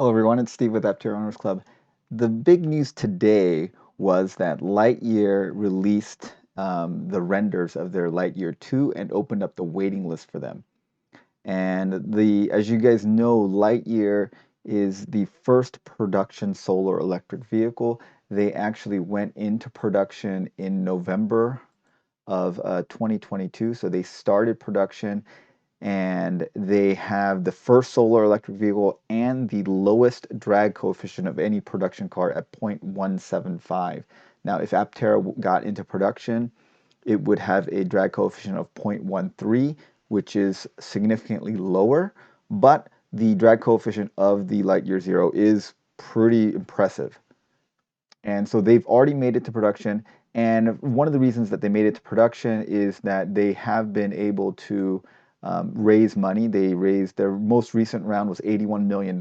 Hello everyone, it's Steve with Aptera Owners Club. The big news today was that Lightyear released the renders of their Lightyear 2 and opened up the waiting list for them. And as you guys know, Lightyear is the first production solar electric vehicle. They actually went into production in November of 2022. So they started production and they have the first solar electric vehicle and the lowest drag coefficient of any production car at 0.175. Now, if Aptera got into production, it would have a drag coefficient of 0.13, which is significantly lower, but the drag coefficient of the Lightyear Zero is pretty impressive. And so they've already made it to production. And one of the reasons that they made it to production is that they have been able to raise money. They raised their most recent round was $81 million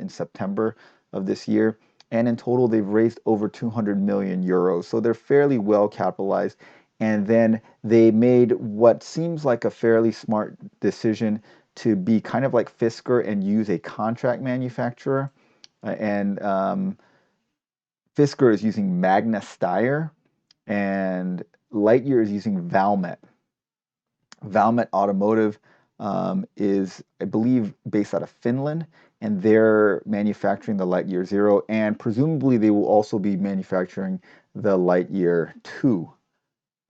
in September of this year. And in total, they've raised over 200 million euros. So they're fairly well capitalized. And then they made what seems like a fairly smart decision to be kind of like Fisker and use a contract manufacturer. And Fisker is using Magna Steyr, and Lightyear is using Valmet. Valmet Automotive is, I believe, based out of Finland, and they're manufacturing the Lightyear Zero, and presumably they will also be manufacturing the Lightyear 2.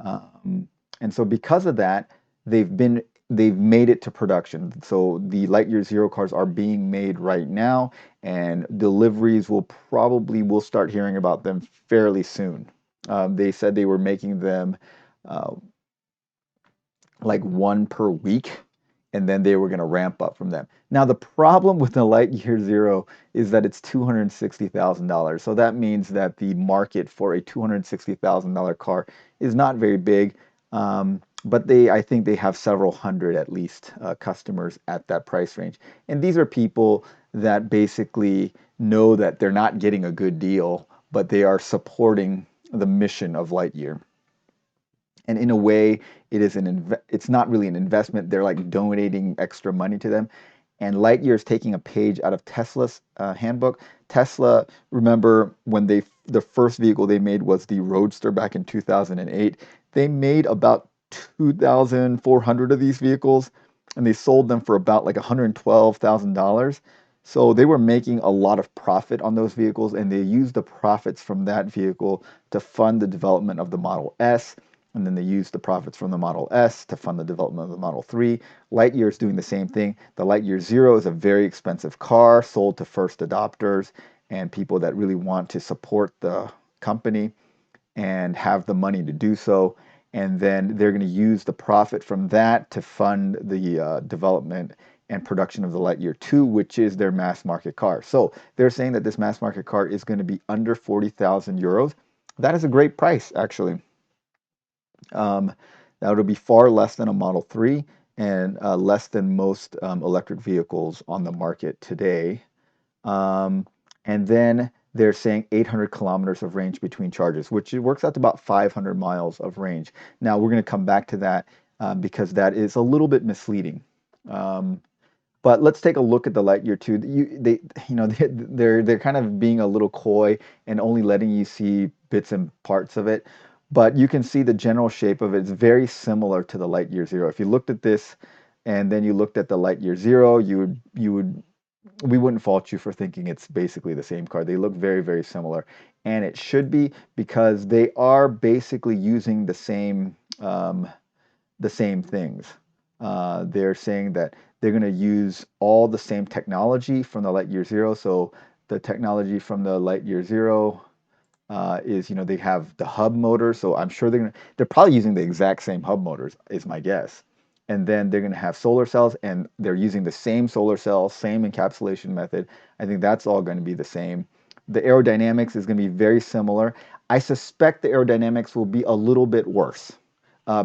And so because of that, they've been they've made it to production. So the Lightyear Zero cars are being made right now, and deliveries we'll start hearing about them fairly soon. They said they were making them uh, like one per week, and then they were going to ramp up from them. Now, the problem with the Lightyear Zero is that it's $260,000. So that means that the market for a $260,000 car is not very big. But I think they have several hundred at least customers at that price range. And these are people that basically know that they're not getting a good deal, but they are supporting the mission of Lightyear. And in a way, it's not really an investment. They're like donating extra money to them. And Lightyear is taking a page out of Tesla's handbook. Tesla, remember when the first vehicle they made was the Roadster back in 2008. They made about 2,400 of these vehicles, and they sold them for about like $112,000. So they were making a lot of profit on those vehicles, and they used the profits from that vehicle to fund the development of the Model S, and then they use the profits from the Model S to fund the development of the Model 3. Lightyear is doing the same thing. The Lightyear Zero is a very expensive car sold to first adopters and people that really want to support the company and have the money to do so. And then they're going to use the profit from that to fund the development and production of the Lightyear 2, which is their mass market car. So they're saying that this mass market car is going to be under 40,000 euros. That is a great price, actually. Um, that would be far less than a Model 3 and less than most electric vehicles on the market today. Um, and then they're saying 800 kilometers of range between charges, which it works out to about 500 miles of range. Now, we're going to come back to that because that is a little bit misleading. Um, but let's take a look at the Lightyear 2. They're kind of being a little coy and only letting you see bits and parts of it. But you can see the general shape of it. It's very similar to the Lightyear Zero. If you looked at this and then you looked at the Lightyear Zero, we wouldn't fault you for thinking it's basically the same car. They look very, very similar. And it should be because they are basically using the same things. They're saying that they're going to use all the same technology from the Lightyear Zero. So the technology from the Lightyear Zero is, they have the hub motor. So I'm sure they're probably using the exact same hub motors, is my guess. And then they're going to have solar cells, and they're using the same solar cells, same encapsulation method. I think that's all going to be the same. The aerodynamics is going to be very similar. I suspect the aerodynamics will be a little bit worse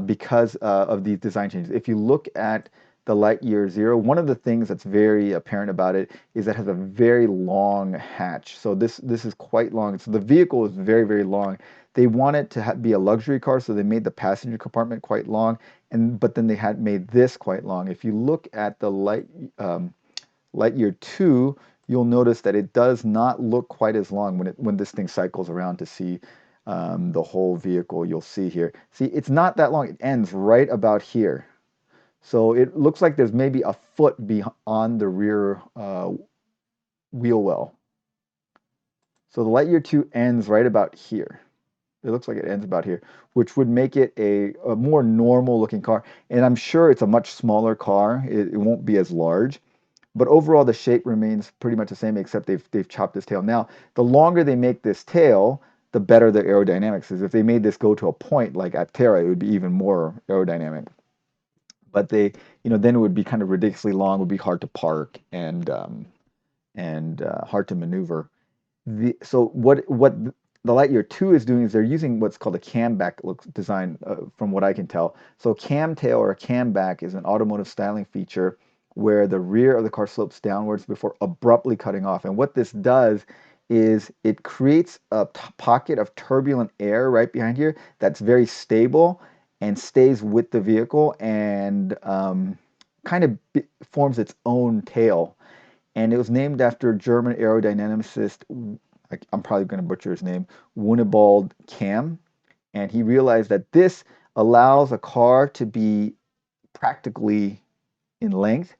because of these design changes. If you look at the Lightyear Zero, one of the things that's very apparent about it is that it has a very long hatch. So this is quite long. So the vehicle is very, very long. They want it to be a luxury car, so they made the passenger compartment quite long, but then they had made this quite long. If you look at the Lightyear 2, you'll notice that it does not look quite as long when this thing cycles around to see the whole vehicle. You'll see here. See, it's not that long. It ends right about here. So it looks like there's maybe a foot beyond the rear wheel well. So the Lightyear 2 ends right about here. It looks like it ends about here, which would make it a more normal looking car. And I'm sure it's a much smaller car. It won't be as large. But overall, the shape remains pretty much the same, except they've chopped this tail. Now, the longer they make this tail, the better the aerodynamics is. If they made this go to a point like Aptera, it would be even more aerodynamic. But then it would be kind of ridiculously long, would be hard to park and hard to maneuver. So what the Lightyear 2 is doing is they're using what's called a camback look design, from what I can tell. So camtail or a camback is an automotive styling feature where the rear of the car slopes downwards before abruptly cutting off. And what this does is it creates a pocket of turbulent air right behind here that's very stable and stays with the vehicle and kind of forms its own tail. And it was named after German aerodynamicist, I'm probably going to butcher his name, Wunibald Kamm. And he realized that this allows a car to be practically in length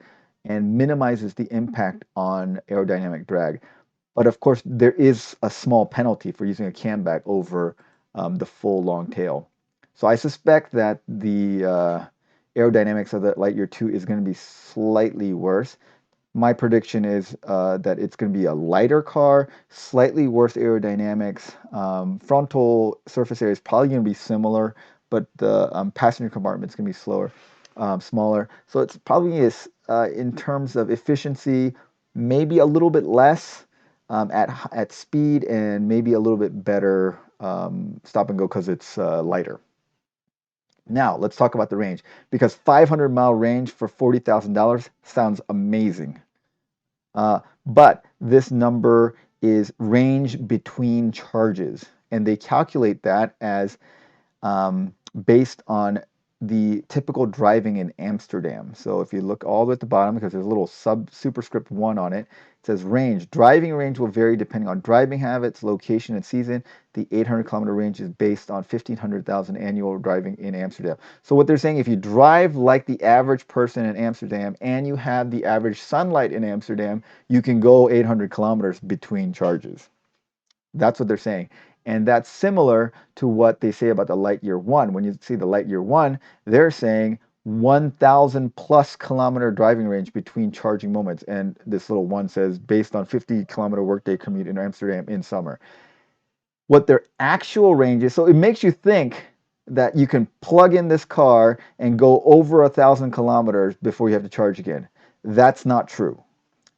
and minimizes the impact on aerodynamic drag. But of course, there is a small penalty for using a camback over the full long tail. So I suspect that the aerodynamics of the Lightyear 2 is going to be slightly worse. My prediction is that it's going to be a lighter car, slightly worse aerodynamics. Frontal surface area is probably going to be similar, but the passenger compartment is going to be smaller. So it's probably in terms of efficiency, maybe a little bit less at speed, and maybe a little bit better stop and go because it's lighter. Now, let's talk about the range, because 500-mile range for $40,000 sounds amazing. But this number is range between charges, and they calculate that as based on the typical driving in Amsterdam. So if you look all the way at the bottom, because there's a little superscript 1 on it, it says range. Driving range will vary depending on driving habits, location, and season. The 800-kilometer range is based on 1,500,000 annual driving in Amsterdam. So what they're saying, if you drive like the average person in Amsterdam and you have the average sunlight in Amsterdam, you can go 800 kilometers between charges. That's what they're saying. And that's similar to what they say about the Lightyear 1. When you see the Lightyear 1, they're saying 1,000 plus kilometer driving range between charging moments. And this little one says, based on 50-kilometer workday commute in Amsterdam in summer. What their actual range is, so it makes you think that you can plug in this car and go over 1,000 kilometers before you have to charge again. That's not true.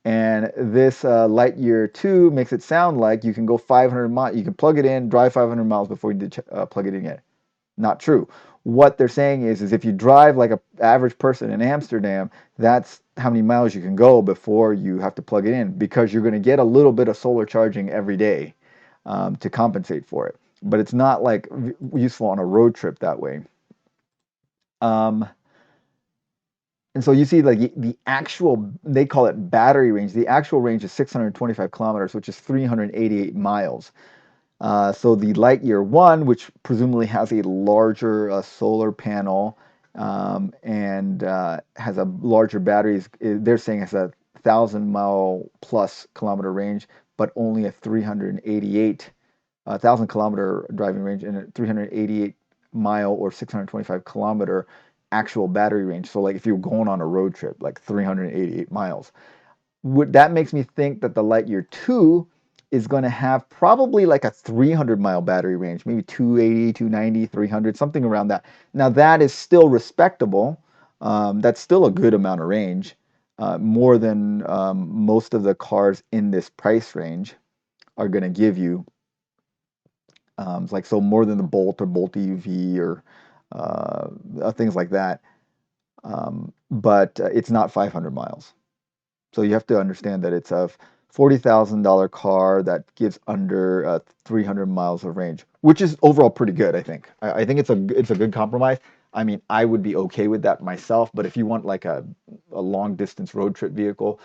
And this Lightyear 2 makes it sound like you can go 500 miles, you can plug it in, drive 500 miles before you plug it in again. Not true. What they're saying is if you drive like an average person in Amsterdam, that's how many miles you can go before you have to plug it in, because you're going to get a little bit of solar charging every day to compensate for it. But it's not like useful on a road trip that way. And so you see, like the actual, they call it battery range. The actual range is 625 kilometers, which is 388 miles. So the Lightyear 1, which presumably has a larger solar panel and has a larger batteries, they're saying it's a 1,000-mile plus kilometer range, but only a 388 1,000-kilometer driving range and a 388 mile or 625 kilometer actual battery range. So like if you're going on a road trip, like 388 miles. That makes me think that the Lightyear 2 is going to have probably like a 300-mile battery range, maybe 280, 290, 300, something around that. Now that is still respectable. That's still a good amount of range, more than most of the cars in this price range are going to give you. So more than the Bolt or Bolt EV or things like that. But it's not 500 miles. So you have to understand that it's a $40,000 car that gives under 300 miles of range, which is overall pretty good, I think. I think it's a good compromise. I mean, I would be okay with that myself, but if you want like a long distance road trip vehicle,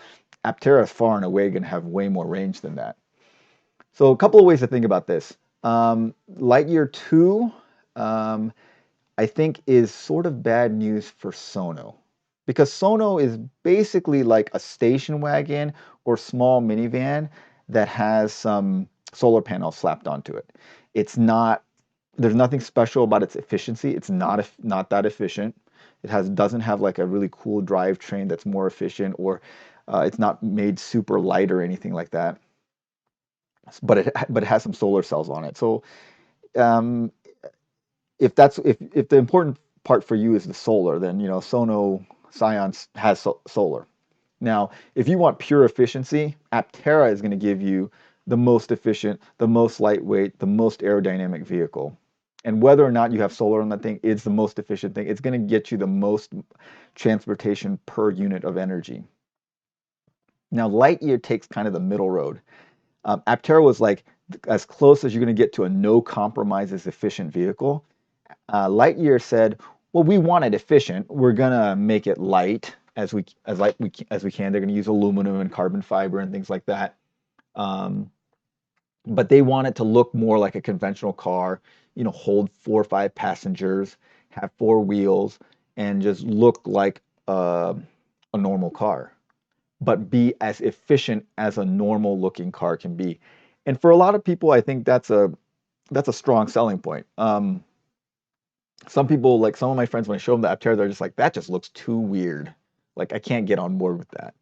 Aptera is far and away going to have way more range than that. So a couple of ways to think about this. Lightyear 2, um, I think, is sort of bad news for Sono because Sono is basically like a station wagon or small minivan that has some solar panels slapped onto it. It's not, there's nothing special about its efficiency. It's not that efficient. It doesn't have like a really cool drivetrain that's more efficient, or it's not made super light or anything like that. But it has some solar cells on it. So um, if the important part for you is the solar, then Sono Science has solar. Now, if you want pure efficiency, Aptera is going to give you the most efficient, the most lightweight, the most aerodynamic vehicle. And whether or not you have solar on that thing, it's the most efficient thing. It's going to get you the most transportation per unit of energy. Now, Lightyear takes kind of the middle road. Aptera was like as close as you're going to get to a no compromises efficient vehicle. Lightyear said, "Well, we want it efficient. We're gonna make it light as we can. They're gonna use aluminum and carbon fiber and things like that. Um, but they want it to look more like a conventional car. Hold 4 or 5 passengers, have 4 wheels, and just look like a normal car, but be as efficient as a normal looking car can be." And for a lot of people, I think that's a strong selling point. Some people, like some of my friends, when I show them the Aptera, they're just like, that just looks too weird. Like, I can't get on board with that.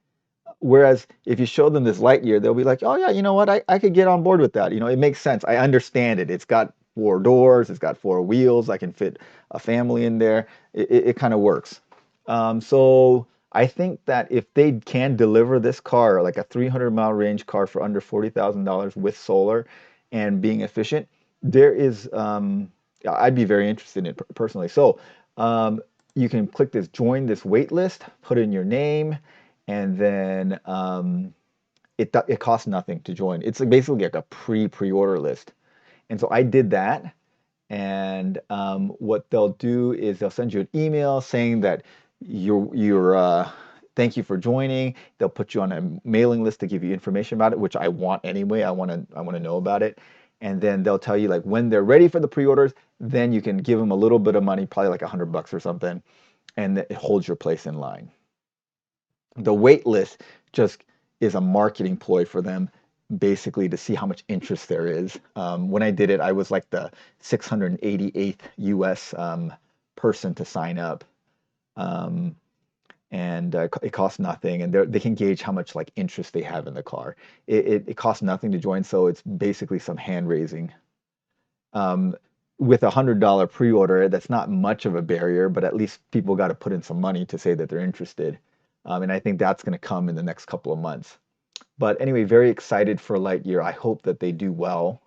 Whereas if you show them this Lightyear, they'll be like, oh yeah, you know what? I could get on board with that. It makes sense. I understand it. It's got 4 doors. It's got 4 wheels. I can fit a family in there. It kind of works. So I think that if they can deliver this car, like a 300-mile range car for under $40,000 with solar and being efficient, there is, I'd be very interested in it personally. So you can click this join this wait list, put in your name, and then it costs nothing to join. It's like basically like a pre-order list. And so I did that. And what they'll do is they'll send you an email saying that you're thank you for joining. They'll put you on a mailing list to give you information about it, which I want anyway. I want to know about it. And then they'll tell you like when they're ready for the pre-orders, then you can give them a little bit of money, probably like $100 or something, and it holds your place in line. The wait list just is a marketing ploy for them, basically to see how much interest there is. When I did it, I was like the 688th US person to sign up. Um, and it costs nothing, and they can gauge how much like interest they have in the car. It costs nothing to join, so it's basically some hand raising. Um, with $100 pre-order, that's not much of a barrier, but at least people got to put in some money to say that they're interested. And I think that's going to come in the next couple of months. But anyway, very excited for Lightyear. I hope that they do well.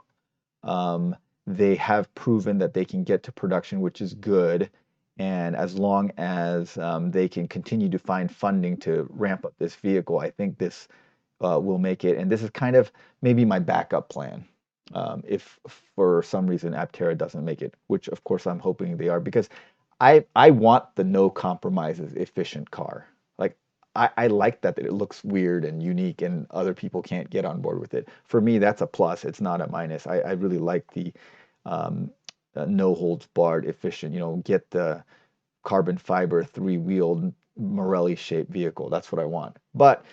Um, they have proven that they can get to production, which is good. And as long as they can continue to find funding to ramp up this vehicle, I think this will make it. And this is kind of maybe my backup plan if for some reason Aptera doesn't make it, which of course I'm hoping they are, because I want the no compromises efficient car. Like I like that it looks weird and unique and other people can't get on board with it. For me, that's a plus. It's not a minus. I really like the um, no holds barred efficient, get the carbon fiber 3-wheeled Morelli shaped vehicle. That's what I want. But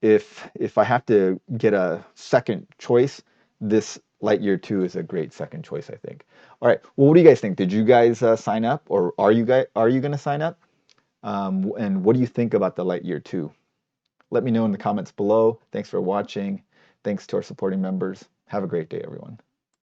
if I have to get a second choice, this Lightyear 2 is a great second choice, I think. All right. Well, what do you guys think? Did you guys sign up, or are you going to sign up? And what do you think about the Lightyear 2? Let me know in the comments below. Thanks for watching. Thanks to our supporting members. Have a great day, everyone.